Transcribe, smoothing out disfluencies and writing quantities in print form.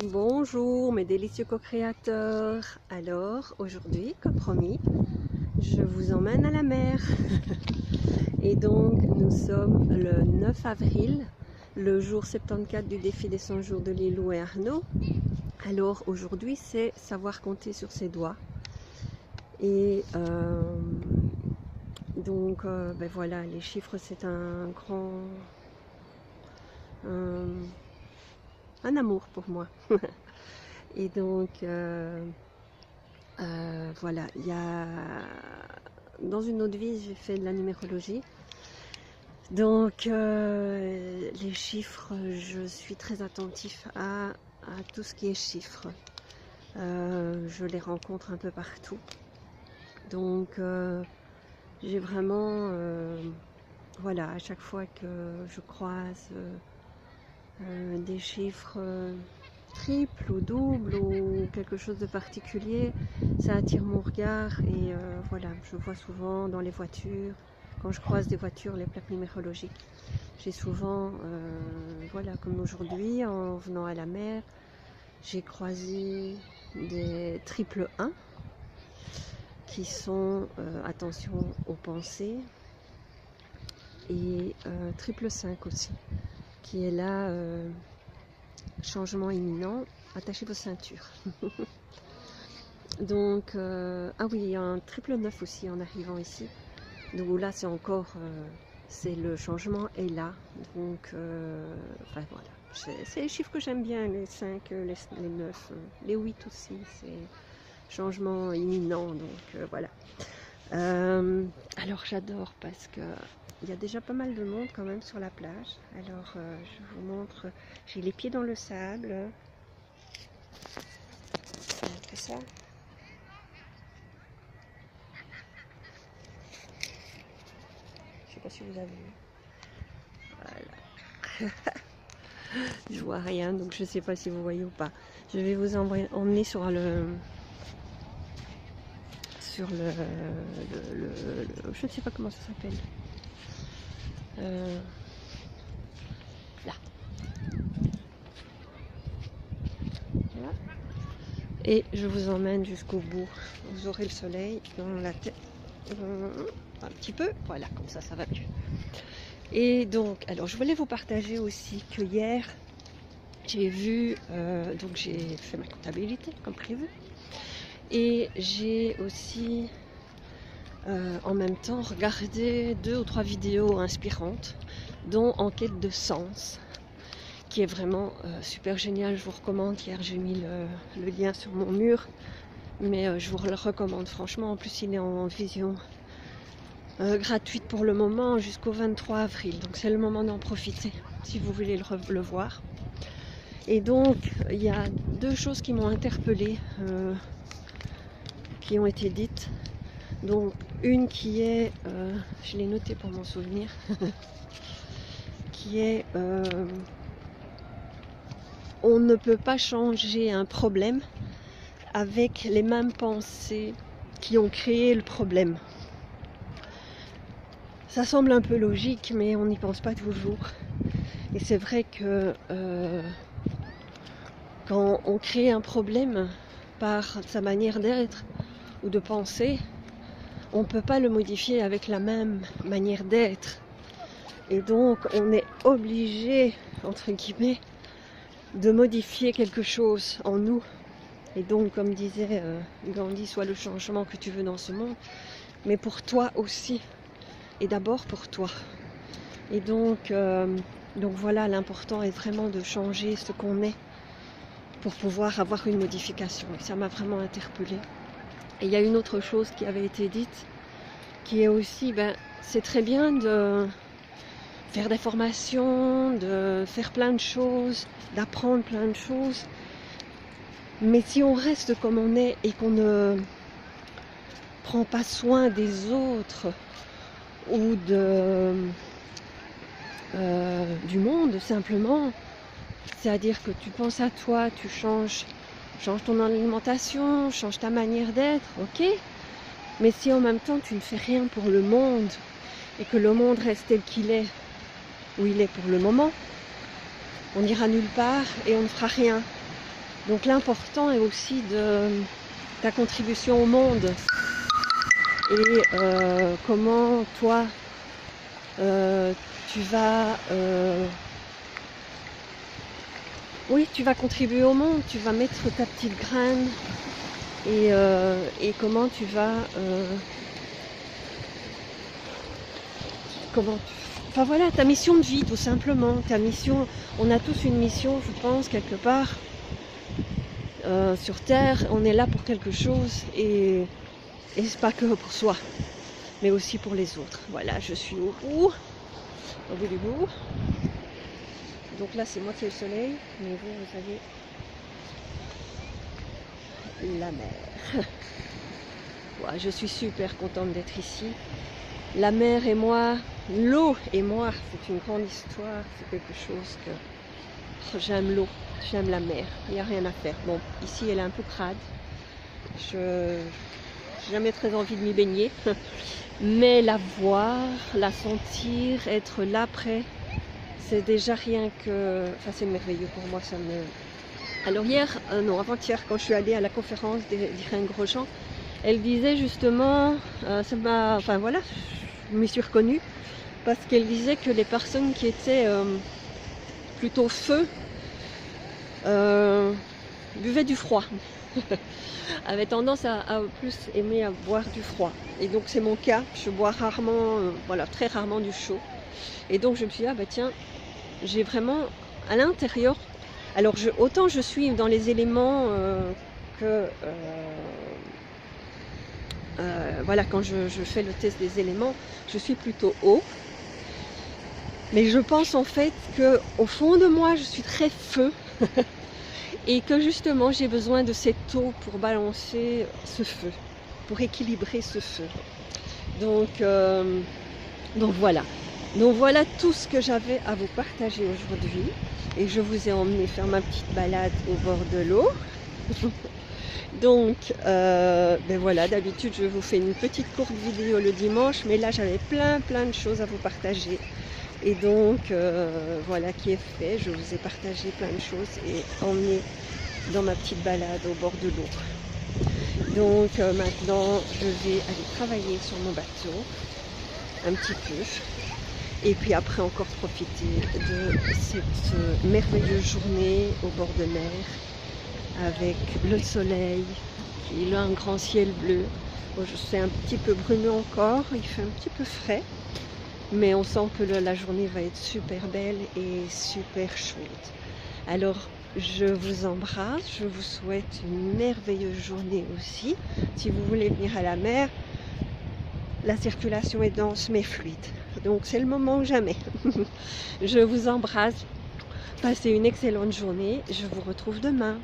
Bonjour mes délicieux co-créateurs. Alors aujourd'hui, comme promis, je vous emmène à la mer. Et donc nous sommes le 9 avril, le jour 74 du défi des 100 jours de Lilou et Arnaud. Alors aujourd'hui c'est savoir compter sur ses doigts. Et donc ben voilà, les chiffres c'est un grand... un amour pour moi. Et donc voilà, il y a dans une autre vie j'ai fait de la numérologie, donc les chiffres, je suis très attentif à tout ce qui est chiffres. Je les rencontre un peu partout, donc j'ai vraiment voilà, à chaque fois que je croise des chiffres triple ou double ou quelque chose de particulier, ça attire mon regard. Et voilà, je vois souvent dans les voitures, quand je croise des voitures, les plaques numérologiques, j'ai souvent voilà, comme aujourd'hui en venant à la mer, j'ai croisé des triple 1 qui sont attention aux pensées, et triple 5 aussi qui est là, changement imminent, attachez vos ceintures. Donc ah oui, il y a un triple 9 aussi en arrivant ici, donc là c'est encore c'est le changement est là. Donc enfin voilà, c'est les chiffres que j'aime bien, les 5, les 9, les 8 aussi, c'est changement imminent. Donc voilà. Alors j'adore parce que il y a déjà pas mal de monde quand même sur la plage. Alors je vous montre, j'ai les pieds dans le sable. Je vais montrer ça. Je sais pas si vous avez vu. Voilà. Je vois rien, donc je sais pas si vous voyez ou pas. Je vais vous emmener sur je ne sais pas comment ça s'appelle. Là. Voilà. Et je vous emmène jusqu'au bout. Vous aurez le soleil dans la tête. Un petit peu. Voilà, comme ça va mieux. Et donc, alors je voulais vous partager aussi que hier, j'ai vu, donc j'ai fait ma comptabilité comme prévu. Et j'ai aussi en même temps regardé 2 ou 3 vidéos inspirantes, dont En quête de sens, qui est vraiment super génial. Je vous recommande. Hier j'ai mis le lien sur mon mur, mais je vous le recommande franchement. En plus il est en vision gratuite pour le moment jusqu'au 23 avril, donc c'est le moment d'en profiter si vous voulez le voir. Et donc il y a 2 choses qui m'ont interpellée, qui ont été dites. Donc une qui est, je l'ai notée pour m'en souvenir, qui est on ne peut pas changer un problème avec les mêmes pensées qui ont créé le problème. Ça semble un peu logique, mais on n'y pense pas toujours. Et c'est vrai que quand on crée un problème par sa manière d'être ou de penser, on ne peut pas le modifier avec la même manière d'être. Et donc on est obligé, entre guillemets, de modifier quelque chose en nous. Et donc, comme disait Gandhi, sois le changement que tu veux dans ce monde, mais pour toi aussi, et d'abord pour toi. Et donc voilà, l'important est vraiment de changer ce qu'on est pour pouvoir avoir une modification. Et ça m'a vraiment interpellée. Et il y a une autre chose qui avait été dite, qui est aussi, c'est très bien de faire des formations, de faire plein de choses, d'apprendre plein de choses. Mais si on reste comme on est et qu'on ne prend pas soin des autres ou du monde simplement, c'est-à-dire que tu penses à toi, tu changes ton alimentation, change ta manière d'être, ok, mais si en même temps tu ne fais rien pour le monde et que le monde reste tel qu'il est, où il est pour le moment, on n'ira nulle part et on ne fera rien. Donc l'important est aussi de ta contribution au monde et comment toi tu vas tu vas contribuer au monde, tu vas mettre ta petite graine et comment tu vas enfin voilà, ta mission de vie tout simplement, ta mission, on a tous une mission je pense quelque part sur terre, on est là pour quelque chose et c'est pas que pour soi mais aussi pour les autres. Voilà, je suis au bout du bout. Donc là c'est moitié le soleil, mais vous avez la mer. Ouais, je suis super contente d'être ici. La mer et moi, l'eau et moi, c'est une grande histoire, c'est quelque chose que j'aime l'eau, j'aime la mer, il n'y a rien à faire. Bon, ici elle est un peu crade, je n'ai jamais très envie de m'y baigner, mais la voir, la sentir, être là près, c'est déjà rien que... Enfin c'est merveilleux pour moi, ça me... Alors hier, non avant-hier, quand je suis allée à la conférence d'Irène Grosjean, elle disait justement, enfin voilà, je m'y suis reconnue, parce qu'elle disait que les personnes qui étaient plutôt feu buvaient du froid, avaient tendance à plus aimer à boire du froid. Et donc c'est mon cas, je bois rarement, voilà, très rarement du chaud. Et donc je me suis dit, ah bah tiens, j'ai vraiment à l'intérieur, alors autant je suis dans les éléments que... voilà, quand je fais le test des éléments, je suis plutôt eau. Mais je pense en fait que au fond de moi, je suis très feu. Et que justement, j'ai besoin de cette eau pour balancer ce feu, pour équilibrer ce feu. Donc voilà. Donc voilà tout ce que j'avais à vous partager aujourd'hui. Et je vous ai emmené faire ma petite balade au bord de l'eau. Donc, ben voilà, d'habitude je vous fais une petite courte vidéo le dimanche, mais là j'avais plein de choses à vous partager. Et donc, voilà qui est fait, je vous ai partagé plein de choses et emmené dans ma petite balade au bord de l'eau. Donc maintenant, je vais aller travailler sur mon bateau, un petit peu. Et puis après encore profiter de cette merveilleuse journée au bord de mer, avec le soleil, il a un grand ciel bleu. Bon, c'est un petit peu brumeux encore, il fait un petit peu frais, mais on sent que la journée va être super belle et super chaude. Alors je vous embrasse, je vous souhaite une merveilleuse journée aussi. Si vous voulez venir à la mer, la circulation est dense mais fluide, donc c'est le moment ou jamais. Je vous embrasse, passez une excellente journée, je vous retrouve demain.